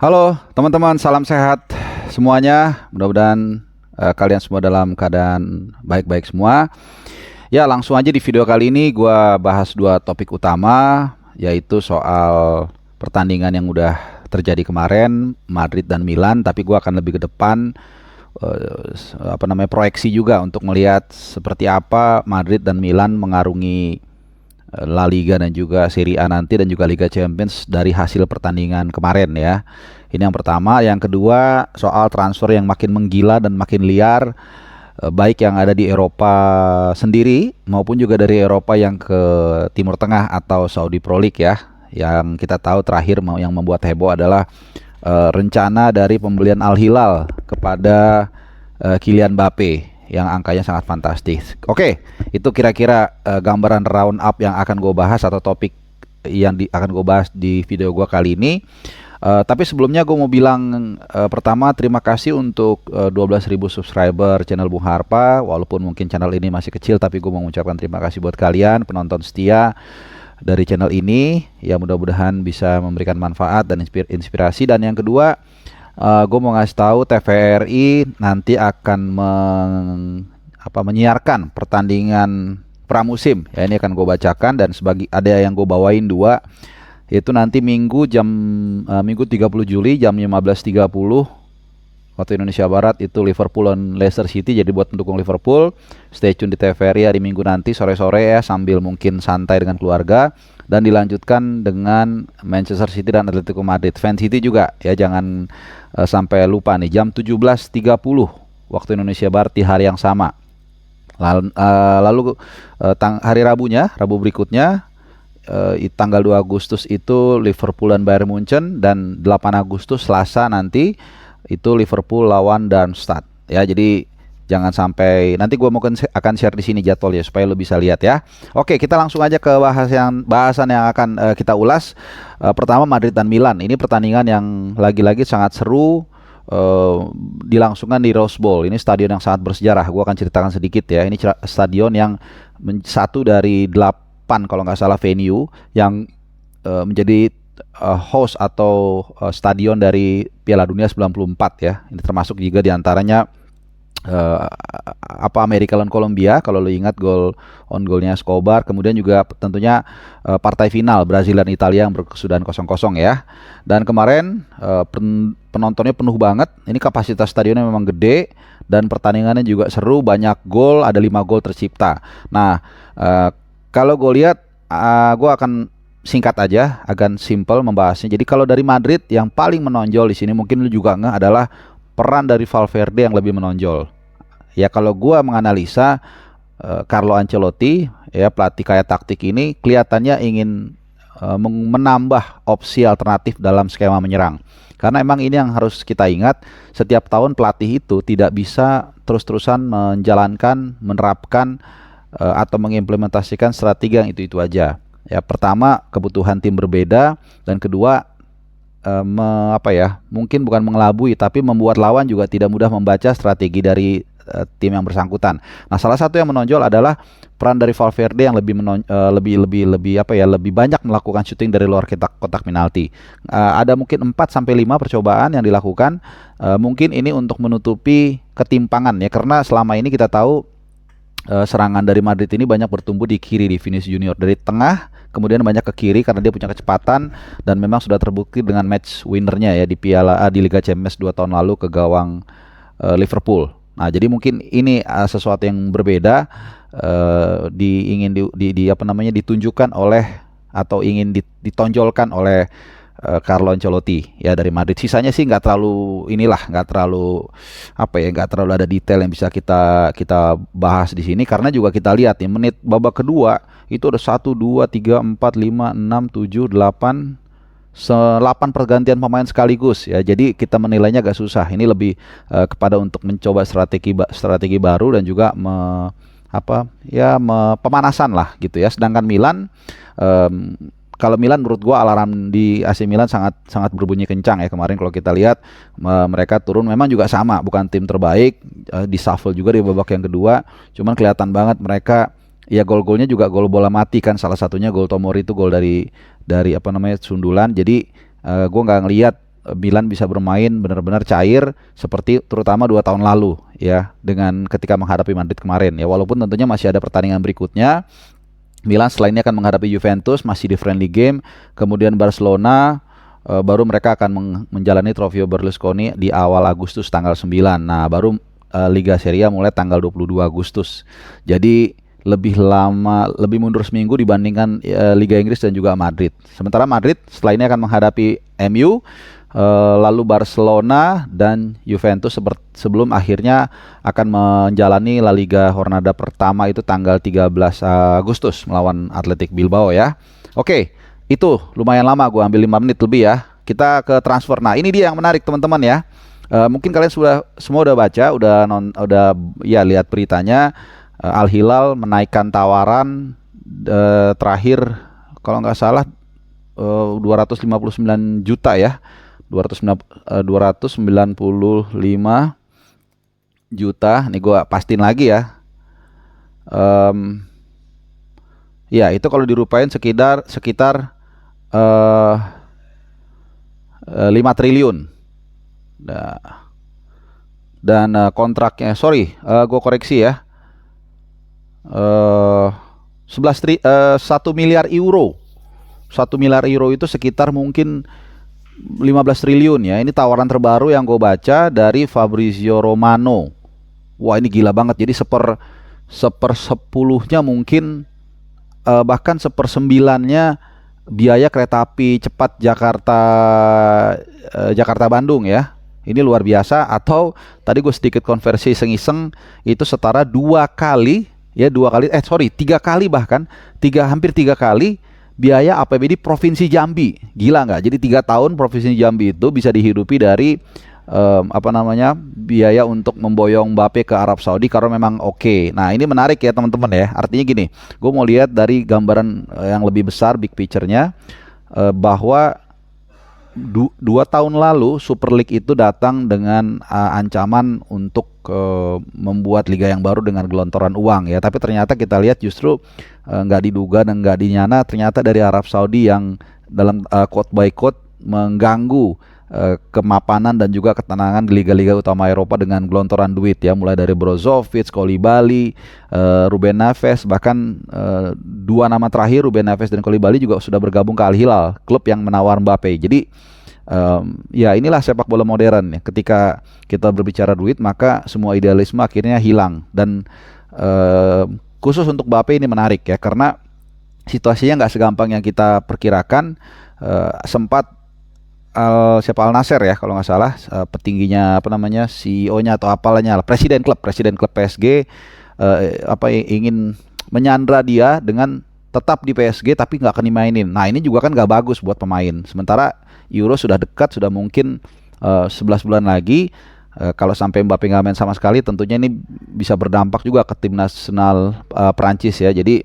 Halo teman-teman, salam sehat semuanya. Mudah-mudahan kalian semua dalam keadaan baik-baik semua. Ya, langsung aja di video kali ini gua bahas dua topik utama, yaitu soal pertandingan yang udah terjadi kemarin, Madrid dan Milan. Tapi gua akan lebih ke depan, proyeksi juga untuk melihat seperti apa Madrid dan Milan mengarungi La Liga dan juga Serie A nanti, dan juga Liga Champions dari hasil pertandingan kemarin ya. Ini yang pertama. Yang kedua, soal transfer yang makin menggila dan makin liar, baik yang ada di Eropa sendiri maupun juga dari Eropa yang ke Timur Tengah atau Saudi Pro League ya. Yang kita tahu terakhir yang membuat heboh adalah rencana dari pembelian Al Hilal kepada Kylian Mbappe yang angkanya sangat fantastis. Oke, itu kira-kira gambaran round up yang akan gue bahas atau topik yang akan gue bahas di video gue kali ini. Tapi sebelumnya gue mau bilang, pertama terima kasih untuk 12.000 subscriber channel Bung Harpa. Walaupun mungkin channel ini masih kecil, tapi gue mau mengucapkan terima kasih buat kalian penonton setia dari channel ini. Ya, mudah-mudahan bisa memberikan manfaat dan inspirasi. Dan yang kedua, gue mau ngasih tahu TVRI nanti akan menyiarkan pertandingan pramusim. Ya, ini akan gue bacakan, dan ada yang gue bawain dua, yaitu nanti Minggu 30 Juli jam 15.30 waktu Indonesia Barat, itu Liverpool dan Leicester City. Jadi buat pendukung Liverpool, stay tune di TVRI hari Minggu nanti sore-sore ya, sambil mungkin santai dengan keluarga. Dan dilanjutkan dengan Manchester City dan Atletico Madrid. Fan City juga ya, jangan sampai lupa nih, jam 17.30 waktu Indonesia Barat di hari yang sama. Lalu hari Rabunya, Rabu berikutnya, tanggal 2 Agustus itu Liverpool dan Bayern Munchen, dan 8 Agustus Selasa nanti itu Liverpool lawan Darmstadt ya. Jadi jangan sampai, nanti gue akan share di sini jadwalnya supaya lo bisa lihat ya. Oke, kita langsung aja ke bahasan yang akan kita ulas. Pertama, Madrid dan Milan. Ini pertandingan yang lagi-lagi sangat seru, dilangsungkan di Rose Bowl. Ini stadion yang sangat bersejarah. Gue akan ceritakan sedikit ya. Ini stadion yang satu dari 8 kalau nggak salah venue yang menjadi host atau stadion dari Piala Dunia 94 ya. Ini termasuk juga diantaranya Amerika lawan Kolombia, kalau lo ingat golnya Escobar. Kemudian juga tentunya partai final Brazil dan Italia yang berkesudahan 0-0 ya. Dan kemarin penontonnya penuh banget. Ini kapasitas stadionnya memang gede, dan pertandingannya juga seru, banyak gol, ada 5 gol tercipta. Nah, kalau gue lihat, gue akan singkat aja, agak simple membahasnya. Jadi kalau dari Madrid yang paling menonjol di sini, mungkin lu juga nggak, adalah peran dari Valverde yang lebih menonjol. Ya, kalau gua menganalisa, Carlo Ancelotti ya, pelatih kaya taktik ini kelihatannya ingin menambah opsi alternatif dalam skema menyerang. Karena emang ini yang harus kita ingat, setiap tahun pelatih itu tidak bisa terus-terusan menerapkan atau mengimplementasikan strategi yang itu-itu aja. Ya, pertama, kebutuhan tim berbeda, dan kedua, mungkin bukan mengelabui, tapi membuat lawan juga tidak mudah membaca strategi dari tim yang bersangkutan. Nah, salah satu yang menonjol adalah peran dari Valverde yang lebih banyak melakukan syuting dari luar kotak penalti. Ada mungkin 4-5 percobaan yang dilakukan. Mungkin ini untuk menutupi ketimpangan ya, karena selama ini kita tahu serangan dari Madrid ini banyak bertumbuh di kiri, di Vinicius Junior, dari tengah kemudian banyak ke kiri karena dia punya kecepatan, dan memang sudah terbukti dengan match winnernya ya di Liga Champions 2 tahun lalu ke gawang Liverpool. Nah, jadi mungkin ini sesuatu yang berbeda, ditunjukkan oleh atau ingin ditonjolkan oleh Carlo Ancelotti ya dari Madrid. Sisanya sih nggak terlalu ada detail yang bisa kita bahas di sini, karena juga kita lihat nih menit babak kedua itu ada 1, 2, 3, 4, 5, 6, 7, 8 pergantian pemain sekaligus ya. Jadi kita menilainya agak susah. Ini lebih kepada untuk mencoba strategi baru, dan juga pemanasan lah gitu ya. Sedangkan Milan, kalau Milan menurut gua alarm di AC Milan sangat berbunyi kencang ya kemarin. Kalau kita lihat mereka turun memang juga sama, bukan tim terbaik, di shuffle juga di babak yang kedua. Cuman kelihatan banget mereka ya, gol-golnya juga gol bola mati kan. Salah satunya gol Tomori itu gol dari sundulan. Jadi gue nggak ngelihat Milan bisa bermain benar-benar cair seperti terutama 2 tahun lalu ya, dengan ketika menghadapi Madrid kemarin ya. Walaupun tentunya masih ada pertandingan berikutnya. Milan setelah ini akan menghadapi Juventus masih di friendly game, kemudian Barcelona, baru mereka akan menjalani Trofeo Berlusconi di awal Agustus tanggal 9. Nah, baru Liga Serie A mulai tanggal 22 Agustus. Jadi lebih lama, lebih mundur seminggu dibandingkan Liga Inggris dan juga Madrid. Sementara Madrid setelah ini akan menghadapi MU, lalu Barcelona dan Juventus sebelum akhirnya akan menjalani La Liga Jornada pertama itu tanggal 13 Agustus melawan Athletic Bilbao ya. Oke, itu lumayan lama, gue ambil 5 menit lebih ya. Kita ke transfer. Nah, ini dia yang menarik teman-teman ya. Mungkin kalian semua udah baca, udah ya lihat beritanya. Al Hilal menaikkan tawaran terakhir kalau nggak salah 259 juta ya. 295 juta. Nih gue pastiin lagi ya. Ya itu kalau dirupain sekitar 5 triliun. Dan kontraknya, sorry, gue koreksi ya. 1 miliar euro. 1 miliar euro itu sekitar mungkin 15 triliun ya. Ini tawaran terbaru yang gue baca dari Fabrizio Romano. Wah, ini gila banget. Jadi sepersepuluhnya mungkin, bahkan sepersembilannya biaya kereta api cepat Jakarta Bandung ya. Ini luar biasa. Atau tadi gue sedikit konversi iseng-iseng, itu setara 3 kali, bahkan hampir 3 kali biaya APBD Provinsi Jambi. Gila nggak? Jadi 3 tahun Provinsi Jambi itu bisa dihidupi dari biaya untuk memboyong Mbappe ke Arab Saudi kalau memang oke. Nah, ini menarik ya teman-teman ya. Artinya gini, gue mau lihat dari gambaran yang lebih besar, big picture-nya, bahwa 2 tahun lalu Super League itu datang dengan ancaman untuk membuat liga yang baru dengan gelontoran uang ya. Tapi ternyata kita lihat justru nggak diduga dan nggak dinyana, ternyata dari Arab Saudi yang dalam quote by quote mengganggu kemapanan dan juga ketenangan di liga-liga utama Eropa dengan gelontoran duit ya, mulai dari Brozovic, Koulibaly, Ruben Neves, bahkan 2 nama terakhir Ruben Neves dan Koulibaly juga sudah bergabung ke Al Hilal, klub yang menawar Mbappe. Jadi ya inilah sepak bola modern ya. Ketika kita berbicara duit, maka semua idealisme akhirnya hilang. Dan khusus untuk Mbappe ini menarik ya, karena situasinya nggak segampang yang kita perkirakan. Sempat Al Nassr ya kalau nggak salah, petingginya CEO-nya atau apalanya, presiden klub PSG ingin menyandra dia dengan tetap di PSG tapi nggak akan dimainin. Nah, ini juga kan nggak bagus buat pemain. Sementara Euro sudah dekat, sudah mungkin 11 bulan lagi. Kalau sampai Mbappe nggak main sama sekali, tentunya ini bisa berdampak juga ke tim nasional Prancis ya. Jadi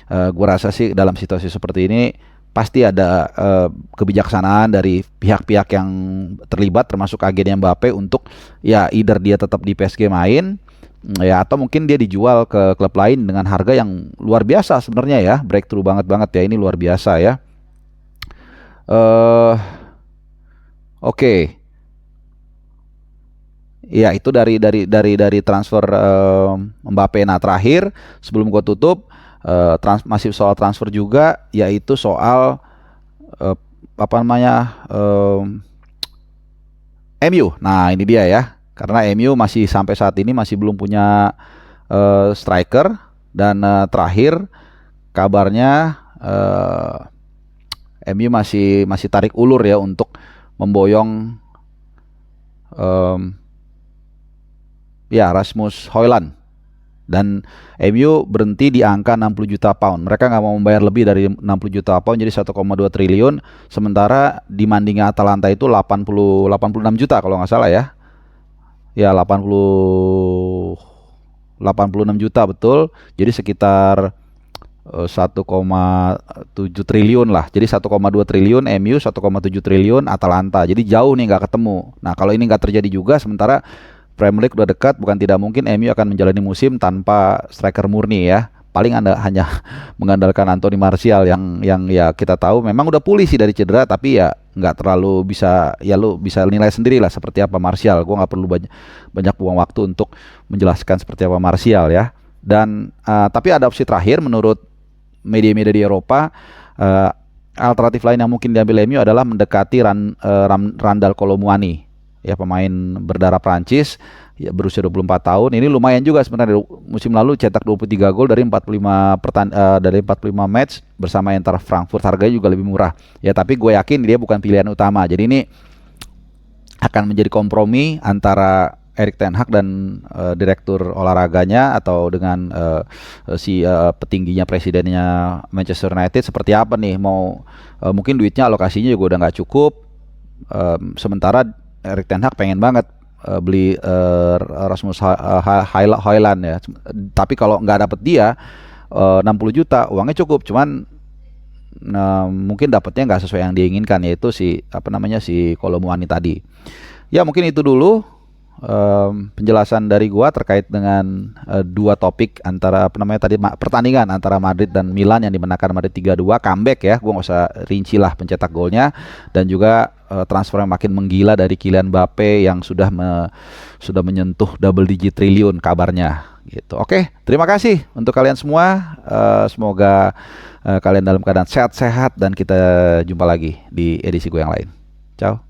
gue rasa sih dalam situasi seperti ini pasti ada kebijaksanaan dari pihak-pihak yang terlibat, termasuk agennya Mbappe, untuk ya either dia tetap di PSG main ya, atau mungkin dia dijual ke klub lain dengan harga yang luar biasa sebenarnya ya, breakthrough banget ya, ini luar biasa ya. Oke. Ya, itu dari transfer Mbappe. Nah, terakhir sebelum gua tutup, masih soal transfer juga, yaitu soal MU. Nah, ini dia ya. Karena MU masih sampai saat ini masih belum punya striker, dan terakhir kabarnya MU masih tarik ulur ya untuk memboyong Rasmus Højlund. Dan MU berhenti di angka 60 juta pound. Mereka nggak mau membayar lebih dari 60 juta pound, jadi 1,2 triliun. Sementara demandingnya Atalanta itu 86 juta kalau nggak salah ya. Ya, 86 juta betul. Jadi sekitar 1,7 triliun lah. Jadi 1,2 triliun MU, 1,7 triliun Atalanta. Jadi jauh nih, nggak ketemu. Nah, kalau ini nggak terjadi juga, sementara Premier League udah dekat, bukan tidak mungkin MU akan menjalani musim tanpa striker murni ya. paling Anda hanya mengandalkan Anthony Martial yang ya kita tahu memang udah pulih sih dari cedera, tapi ya nggak terlalu bisa, ya lu bisa nilai sendiri lah seperti apa Martial. Gue nggak perlu banyak buang waktu untuk menjelaskan seperti apa Martial ya. Dan tapi ada opsi terakhir menurut media-media di Eropa. Alternatif lain yang mungkin diambil MU adalah mendekati Randal Kolo Muani, ya pemain berdarah Prancis, ya berusia 24 tahun. Ini lumayan juga sebenarnya, musim lalu cetak 23 gol dari 45 match bersama Eintracht Frankfurt. Harganya juga lebih murah. Ya tapi gue yakin dia bukan pilihan utama. Jadi ini akan menjadi kompromi antara Erik ten Hag dan direktur olahraganya atau dengan petingginya presidennya Manchester United seperti apa nih, mau mungkin duitnya alokasinya juga udah nggak cukup, sementara Erik ten Hag pengen banget beli Rasmus Højlund ya, tapi kalau nggak dapet dia 60 juta uangnya cukup, cuman mungkin dapetnya nggak sesuai yang diinginkan, yaitu si Kolo Muani tadi. Ya mungkin itu dulu penjelasan dari gua terkait dengan dua topik, antara pertandingan antara Madrid dan Milan yang dimenangkan Madrid 3-2, comeback ya, gua nggak usah rinci lah pencetak golnya, dan juga transfer yang makin menggila dari Kylian Mbappe yang sudah menyentuh double digit triliun kabarnya gitu. Oke, terima kasih untuk kalian semua. Semoga kalian dalam keadaan sehat-sehat dan kita jumpa lagi di edisi gue yang lain. Ciao.